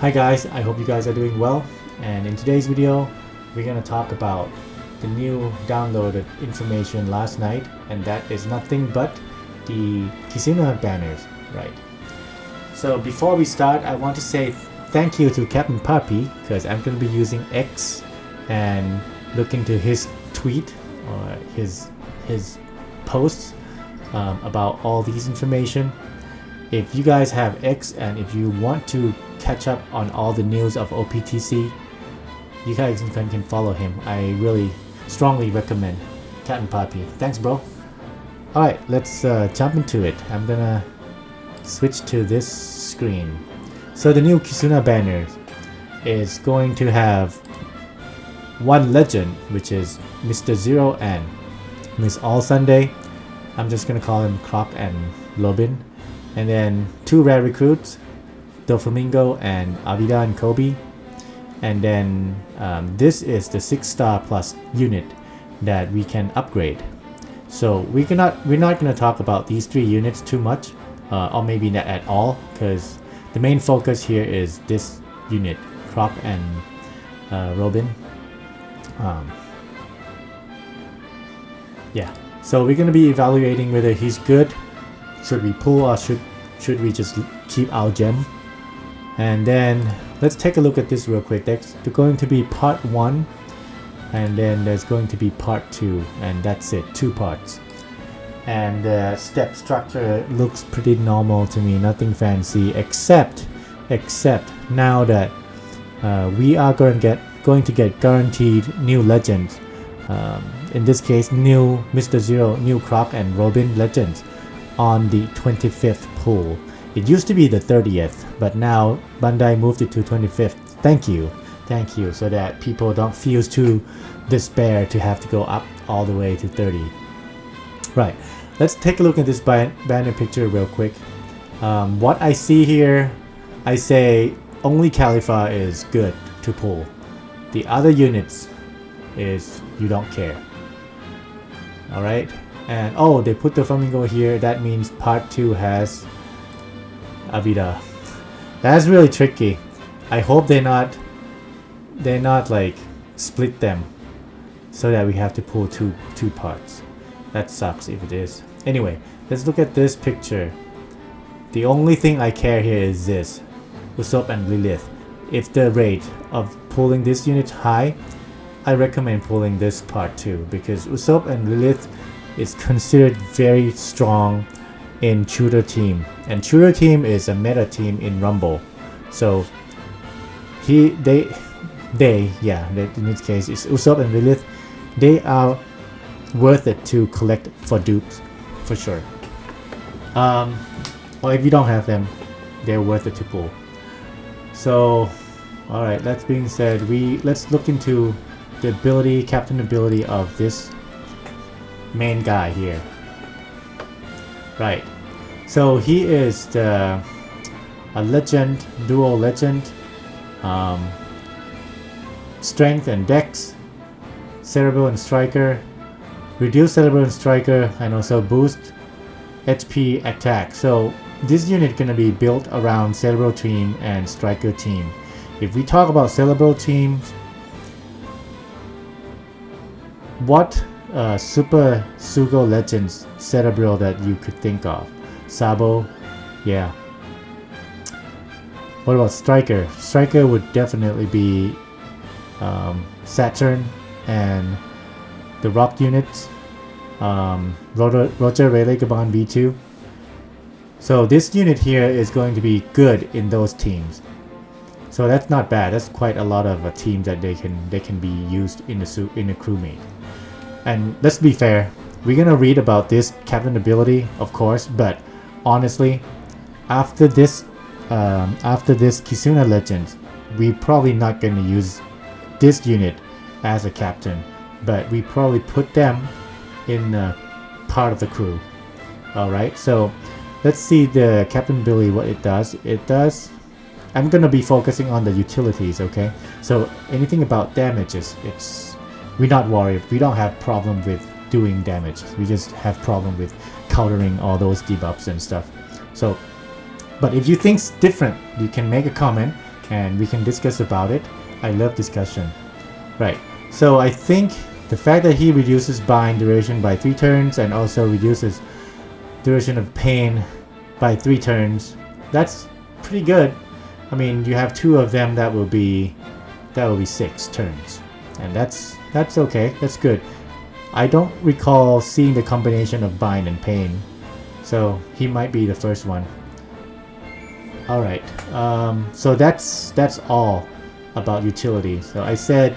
Hi guys, I hope you guys are doing well, and in today's video we're going to talk about the new downloaded information last night, and that is nothing but the Kizuna banners, right? So before we start, I want to say thank you to Captain Puppy, because I'm going to be using X and look into his tweet or his posts about all these information. If you guys have X and if you want to catch up on all the news of OPTC, you guys can follow him. I really strongly recommend Captain Poppy. Thanks, bro. Alright, let's jump into it. I'm gonna switch to this screen. So the new Kizuna banner is going to have one legend, which is Mr. Zero and Miss All Sunday. I'm just gonna call him Croc and Robin. And then two rare recruits, Doflamingo and Avida and Kobe. And then this is the 6-star plus unit that we can upgrade. So we're not going to talk about these three units too much, or maybe not at all, because the main focus here is this unit, Croc and Robin. Yeah, so we're going to be evaluating whether he's good. Should we pull or should we just keep our gem? And then let's take a look at this real quick. There's going to be part 1, and then there's going to be part 2, and that's it, 2 parts. And the step structure looks pretty normal to me, nothing fancy, except now that we are going to get guaranteed new legends. In this case, new Mr. Zero, new Croc and Robin legends on the 25th pull. It used to be the 30th, but now Bandai moved it to 25th. Thank you, so that people don't feel too despair to have to go up all the way to 30. Right, let's take a look at this banner picture real quick. What I see here, I say only Khalifa is good to pull. The other units is you don't care. Alright, and oh, they put the flamingo here. That means part 2 has Avida. That's really tricky. I hope they're not like split them so that we have to pull two parts. That sucks if it is. Anyway, let's look at this picture. The only thing I care here is this, Usopp and Lilith. If the rate of pulling this unit high, I recommend pulling this part too, because Usopp and Lilith is considered very strong in Shooter Team, and Shooter Team is a meta team in Rumble. So in this case it's Usopp and Lilith. They are worth it to collect for dupes for sure. Or if you don't have them, they're worth it to pull. So alright, that being said, let's look into the captain ability of this main guy here. Right, so he is a legend, dual legend, strength and dex, cerebral and striker, reduce cerebral and striker, and also boost HP attack. So this unit gonna be built around cerebral team and striker team. If we talk about cerebral teams, what Super Sugo Legends cerebral that you could think of? Sabo, yeah. What about Striker? Striker would definitely be Saturn and the Rock units, Roger Rayleigh Gabon V2. So this unit here is going to be good in those teams. So that's not bad. That's quite a lot of teams that they can be used in a crewmate. And let's be fair, we're gonna read about this captain ability, of course, but honestly, after this Kizuna legend, we're probably not gonna use this unit as a captain, but we probably put them in part of the crew. Alright, so let's see the captain ability, what it does. I'm gonna be focusing on the utilities, okay? So anything about damages, we're not worried. We don't have problem with doing damage. We just have problem with countering all those debuffs and stuff. So But if you think different, you can make a comment and we can discuss about it. I love discussion. Right, so I think the fact that he reduces bind duration by 3 turns and also reduces duration of pain by 3 turns, that's pretty good. I mean, you have 2 of them, that will be 6 turns, and that's okay. That's good. I don't recall seeing the combination of bind and pain, so he might be the first one. All right, so that's all about utility. So I said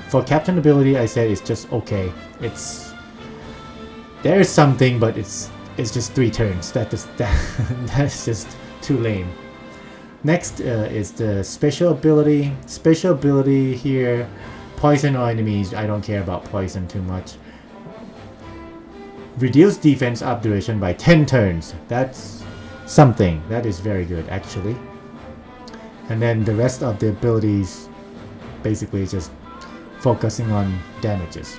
for captain ability, I said it's just okay. There is something, but it's just 3 turns. That's just too lame. Next is the special ability. Special ability here, poison or enemies. I don't care about poison too much. Reduce defense up duration by 10 turns. That's something. That is very good, actually. And then the rest of the abilities basically just focusing on damages.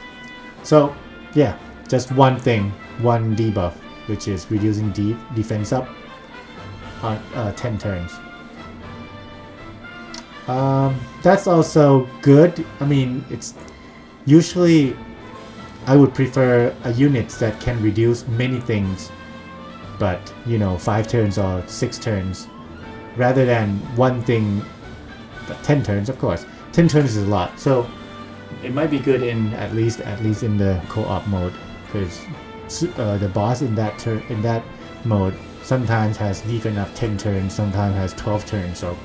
So yeah, just one thing, one debuff, which is reducing defense up on 10 turns. That's also good. I mean, it's usually I would prefer a unit that can reduce many things, but you know, 5 turns or 6 turns, rather than one thing. 10 turns, of course. 10 turns is a lot, so it might be good in at least in the co-op mode, because the boss in that mode sometimes has defense up 10 turns, sometimes has 12 turns. So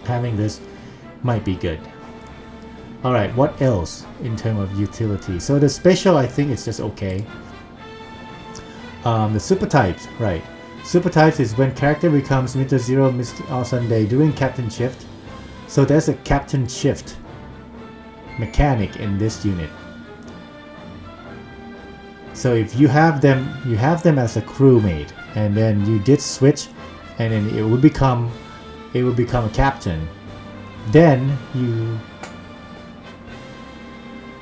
having this might be good. Alright, what else in terms of utility? So the special, I think it's just okay. The super types, right. Super types is when character becomes Mr. Zero Mr. Sunday during captain shift. So there's a captain shift mechanic in this unit. So if you have them as a crewmate, and then you did switch, and then it would become a captain. Then you...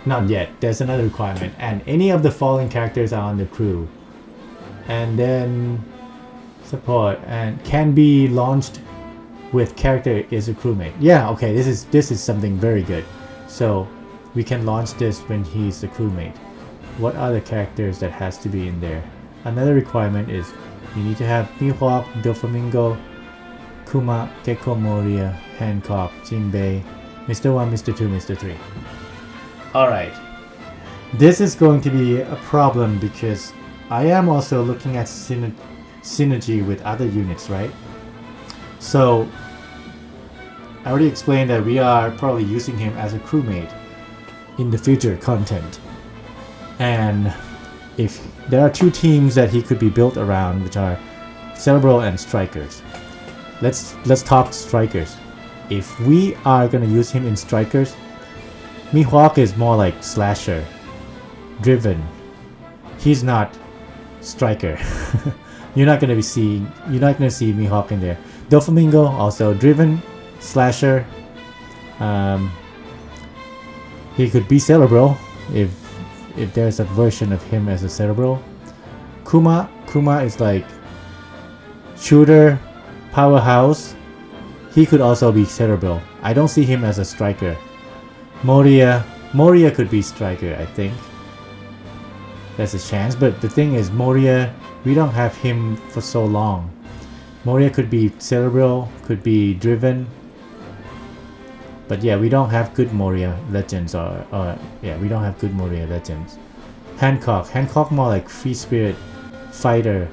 Not yet. There's another requirement. And any of the following characters are on the crew. And then support and can be launched with character is a crewmate. Yeah, okay, this is something very good. So we can launch this when he's a crewmate. What are the characters that has to be in there? Another requirement is you need to have Mihawk, Doflamingo, Kuma, Gecko Moria, Hancock, Jinbei, Mr. 1, Mr. 2, Mr. 3. Alright. This is going to be a problem because I am also looking at synergy with other units, right? So I already explained that we are probably using him as a crewmate in the future content. And if there are 2 teams that he could be built around, which are Cerebral and Strikers. Let's talk Strikers. If we are gonna use him in Strikers, Mihawk is more like slasher, driven. He's not Striker. You're not gonna see Mihawk in there. Doflamingo also driven, slasher. He could be Cerebral if there's a version of him as a Cerebral. Kuma is like shooter, powerhouse. He could also be Cerebral. I don't see him as a Striker. Moria could be Striker, I think. There's a chance, but the thing is, Moria, we don't have him for so long. Moria could be Cerebral, could be driven. But yeah, we don't have good Moria legends, we don't have good Moria legends. Hancock more like free spirit, fighter,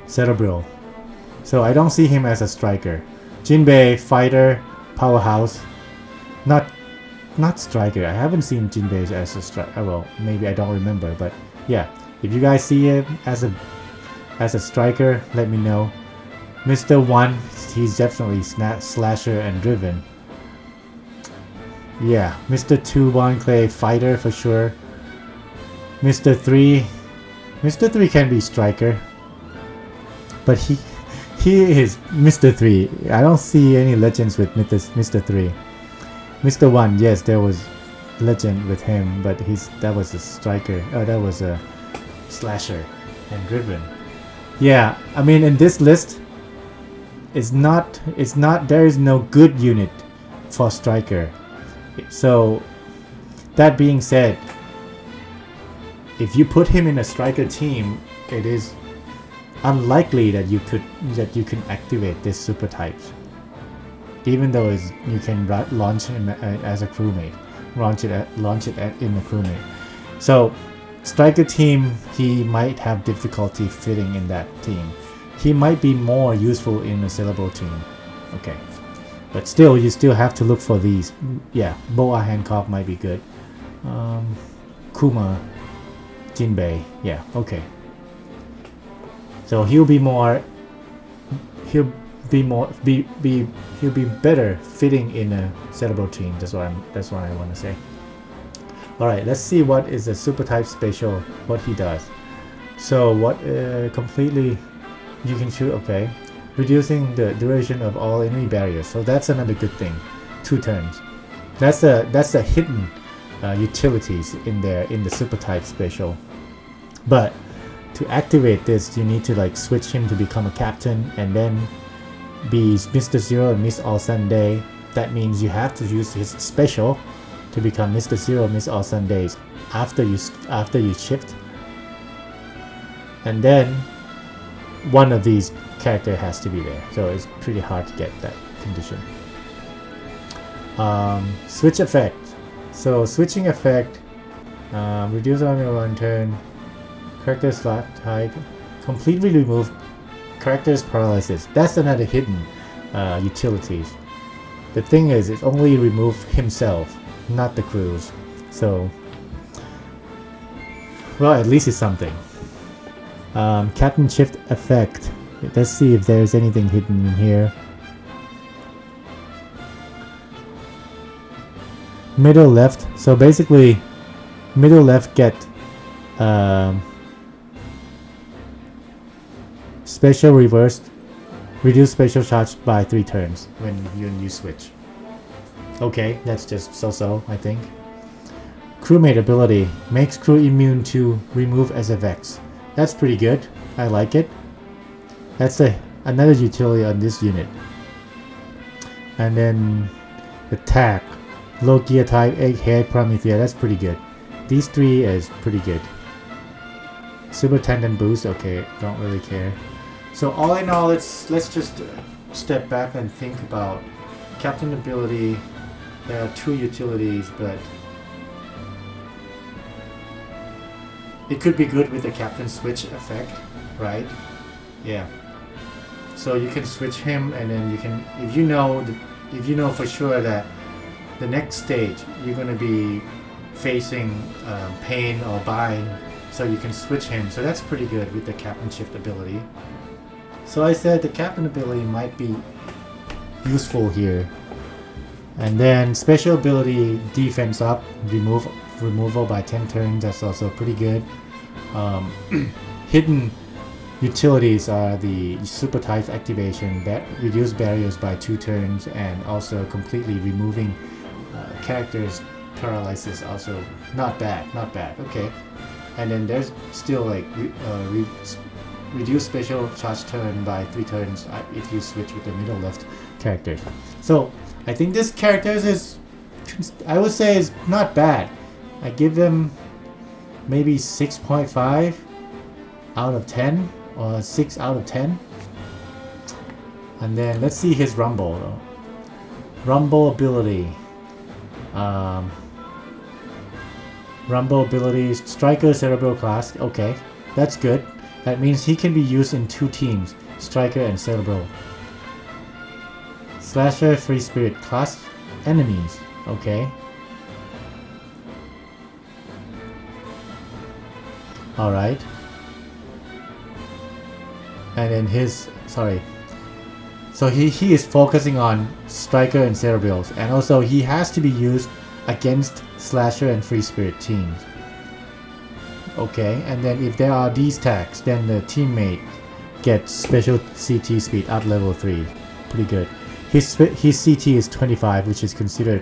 Cerebral. So I don't see him as a Striker. Jinbei, fighter, powerhouse, not Striker. I haven't seen Jinbei as a Striker. Well, maybe I don't remember, but yeah. If you guys see him as a Striker, let me know. Mr. 1, he's definitely slasher and driven. Yeah, Mr. 2, Bon Clay, fighter for sure. Mr. 3 can be Striker. But he is Mr. 3. I don't see any legends with Mr. 3. Mr. 1, yes, there was legend with him, but that was a Striker. That was a slasher and driven. Yeah, I mean, in this list, it's not there is no good unit for striker. So that being said, if you put him in a striker team, it is unlikely that you can activate this super types. Even though you can launch him as a crewmate, launch it in a crewmate. So striker team, he might have difficulty fitting in that team. He might be more useful in a Cerebral team. Okay, but still, you still have to look for these. Yeah, Boa Hancock might be good. Kuma, Jinbei. Yeah, okay. So he'll be better fitting in a Cerebral team. That's what I want to say. All right, let's see what is the super type special. What he does. So what completely you can shoot. Okay, reducing the duration of all enemy barriers. So that's another good thing. 2 turns. That's the hidden utilities in the super type special. But to activate this, you need to like switch him to become a captain and then be Mr. Zero and Miss All Sunday. That means you have to use his special to become Mr. Zero, Miss All Sundays after you shift. And then one of these character has to be there. So it's pretty hard to get that condition. Switch effect. So switching effect, reduce on your 1 turn. Character slot type, completely remove character's paralysis. That's another hidden utilities. The thing is, it only remove himself, not the crews. So, well, at least it's something. Captain shift effect. Let's see if there's anything hidden in here. Middle left. So basically, middle left get special reversed, reduce special charge by 3 turns when you switch. Okay, that's just so I think. Crewmate ability makes crew immune to remove as a vex. That's pretty good. I like it. That's another utility on this unit. And then attack, low gear type, egghead, Promethea. That's pretty good. These 3 is pretty good. Super tendon boost. Okay, don't really care. So all in all, let's just step back and think about captain ability. There are 2 utilities, but it could be good with the captain switch effect, right? Yeah. So you can switch him, and then you can, if you know for sure that the next stage you're gonna be facing pain or bind, so you can switch him. So that's pretty good with the captain shift ability. So I said the captain ability might be useful here. And then special ability, defense up, removal by 10 turns. That's also pretty good. Hidden utilities are the super type activation that reduce barriers by 2 turns, and also completely removing characters paralysis. Also not bad. Okay. And then there's still like reduce special charge turn by 3 turns if you switch with the middle left characters. So I think this characters is, I would say, is not bad. I give them maybe 6.5 out of 10 or 6 out of 10. And then let's see his rumble though. Rumble ability. Rumble abilities, striker, cerebral class. Okay, that's good. That means he can be used in 2 teams, striker and cerebral. Slasher, free spirit class, enemies. Okay. Alright. And then so he is focusing on striker and cerebrals, and also he has to be used against slasher and free spirit teams. Okay, and then if there are these tags, then the teammate gets special CT speed at level 3. Pretty good. His CT is 25, which is considered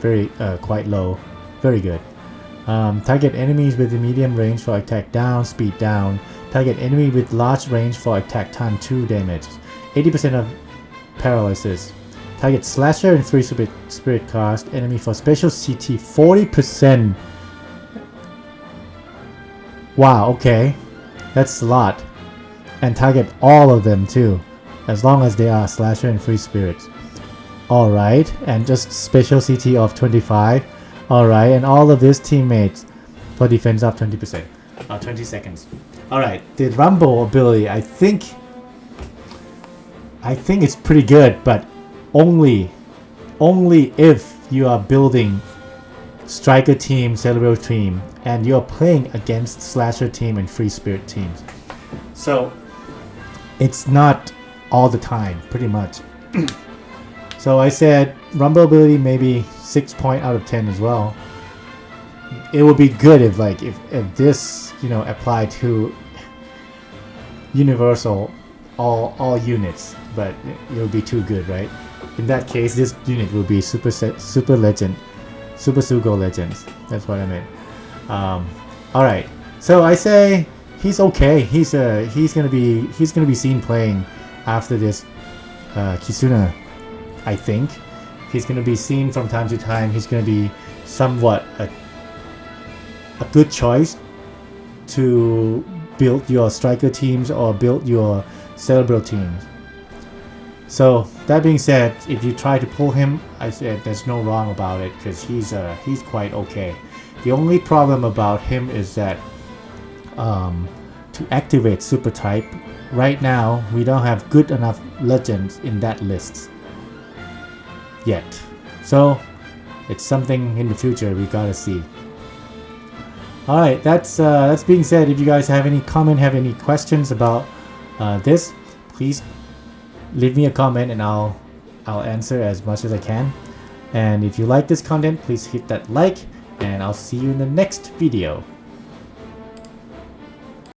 very quite low. Very good. Target enemies with a medium range for attack down, speed down. Target enemy with large range for attack time 2 damage. 80% of paralysis. Target slasher and free spirit cast enemy for special CT 40%. Wow, okay. That's a lot. And target all of them too, as long as they are slasher and free spirits. Alright, and just special CT of 25. Alright, and all of his teammates for defense of 20%. 20 seconds. Alright, the Rumble ability, I think it's pretty good, but only if you are building Striker team, Cerebral team, and you're playing against Slasher team and Free Spirit teams. So it's not all the time, pretty much. So I said Rumble ability maybe 6 point out of 10 as well. It would be good if if this, you know, applied to universal all units, but it would be too good, right? In that case, this unit will be super legend, Super Sugo Legends. That's what I meant. All right. So I say he's okay. He's gonna be seen playing after this Kizuna. I think he's gonna be seen from time to time. He's gonna be somewhat a good choice to build your striker teams or build your cerebral teams. So that being said, if you try to pull him, I said there's no wrong about it because he's quite okay. The only problem about him is that to activate super type, right now we don't have good enough legends in that list yet. So it's something in the future we gotta see. Alright, that's being said, if you guys have any comment, have any questions about this, please leave me a comment and I'll answer as much as I can. And if you like this content, please hit that like, and I'll see you in the next video.